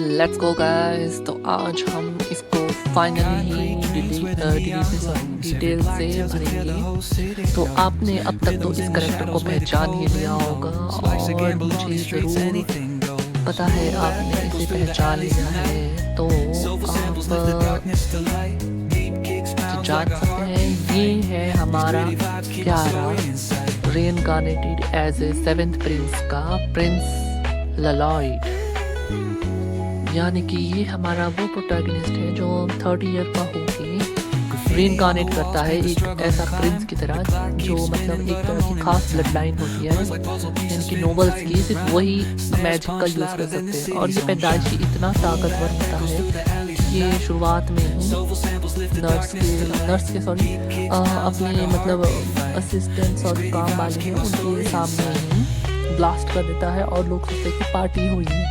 Let's go guys. तो आज हम इसको फाइनली ही डिटेल से भरेंगे। तो आपने अब तक तो इस करेक्टर को पहचान ही लिया होगा और मुझे ज़रूर पता है आपने इसे पहचान लिया है। तो आप जान सकते हैं ये है हमारा प्यारा रेनकार्नेटेड एज ए 7th प्रिंस का प्रिंस ललॉयड। यानी कि ये हमारा वो प्रोटैगनिस्ट है जो 30 ईयर का होके रीइंकार्नेट करता है एक ऐसा प्रिंस की तरह जो मतलब एक तरह की खास ब्लड लाइन होती है जिनकी नोबल्स की सिर्फ वही मैजिक का यूज़ कर सकते हैं। और ये पैदाइशी इतना ताकतवर होता है कि ये शुरुआत में ही नर्स के अपने मतलब असिस्टेंट्स और काम वाले हैं उनके सामने ही ब्लास्ट कर देता है और लोग सोचते हैं कि पार्टी हुई है।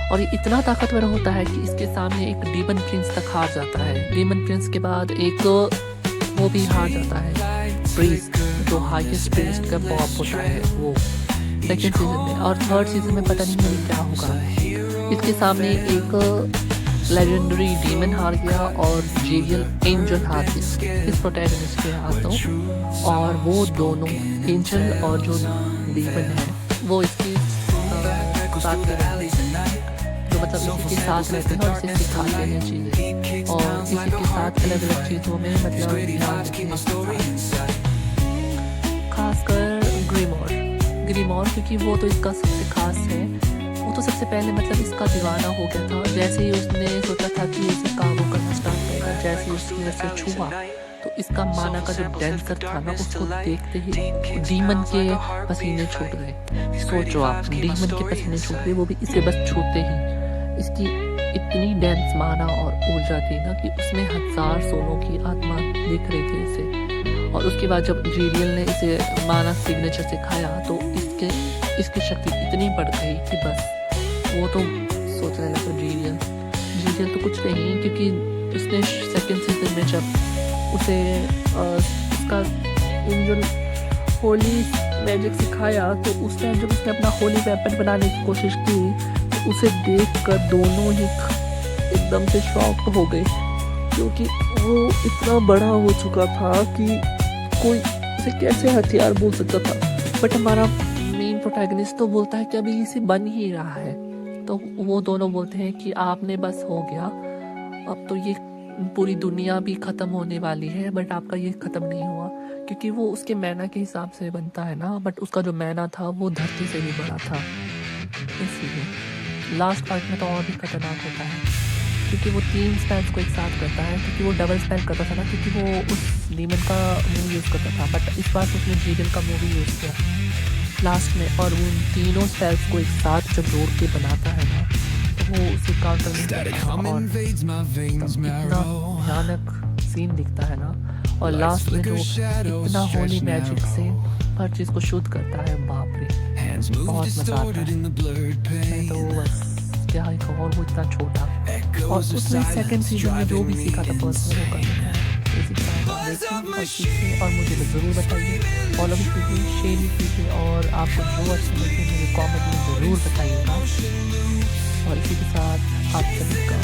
और ये इतना ताकतवर होता है कि इसके सामने एक डीमन प्रिंस तक हार जाता है। डीमन प्रिंस के बाद एक वो भी हार जाता है, प्रीस्ट जो हाईएस्ट प्रीस्ट का बॉब होता है वो सेकंड सीजन में। और थर्ड सीजन में पता नहीं मुझे क्या होगा। इसके सामने एक लेजेंडरी डीमन हार गया और जेरियल एंजल हार गया इस प्रोटैगनिस्ट के हाथों। और वो दोनों एंजल और जो डीमन है वो इसके साथ जो मतलब इसी के साथ रहते हैं और इसे सिखाते हैं चीज़ें और इसी के साथ अलग अलग चीज़ों में मतलब ध्यान रखते खासकर ग्रीमोर क्योंकि वो तो इसका सबसे खास है। वो तो सबसे पहले मतलब इसका दीवाना हो गया था। जैसे ही उसने सोचा था कि इसे काबू करना स्टार्ट करेगा, जैसे ही उसने इसे छुआ तो इसका माना का जो डेंसर था ना उसको देखते ही डीमन के पसीने छूट गए। सोचो आप, डीमन के पसीने छूट गए वो भी इसे बस छूते ही। इसकी इतनी डेंस माना और ऊर्जा थी ना कि उसमें 1000 सोलों की आत्मा दिख रही थी इसे। और उसके बाद जब जीरियल ने इसे माना सिग्नेचर सिखाया तो इसकी शक्ति इतनी बढ़ गई कि बस वो तो सोचने लगा जीरियल तो कुछ नहीं, क्योंकि उसने सेकंड सीजन में जब उसे उसका इंजन होली मैजिक सिखाया तो उस टाइम जब उसने अपना होली वेपन बनाने की कोशिश की तो उसे देखकर दोनों ही एकदम से शॉक हो गए, क्योंकि वो इतना बड़ा हो चुका था कि कोई उसे कैसे हथियार बोल सकता था। बट हमारा मेन प्रोटैगनिस्ट तो बोलता है कि अभी इसे बन ही रहा है। तो वो दोनों बोलते हैं कि आपने बस हो गया, अब तो ये पूरी दुनिया भी ख़त्म होने वाली है, बट आपका ये ख़त्म नहीं हुआ क्योंकि वो उसके मैना के हिसाब से बनता है ना। बट उसका जो मैना था वो धरती से भी बड़ा था। इसलिए लास्ट पार्ट में तो और भी खतरनाक होता है क्योंकि वो 3 स्पेल्स को एक साथ करता है, क्योंकि वो डबल स्पेल करता था ना, क्योंकि वो उस डीमन का मूव यूज़ करता था। बट इस बार उसने जीरियल का मूव यूज़ किया लास्ट में, और उन तीनों स्पेल्स को एक साथ जब जोड़ के बनाता है ना तो वो उसे काउंटर में इतना भयानक सीन दिखता है ना। और लास्ट में तो इतना होली मैजिक से हर चीज़ को शुद्ध करता है, बाप रे बहुत मजा आता है। मैं तो बस क्या ही कहूँ, और वो इतना छोटा और उसने सेकंड सीजन में जो भी सीखा था पर्सनल वो करना है। और मुझे ज़रूर बताइए, फॉलो भी कीजिए, शेयर भी कीजिए और आपको जो अच्छा लगे मुझे कॉमेंट में ज़रूर बताइएगा। और इसी के साथ आप सभी का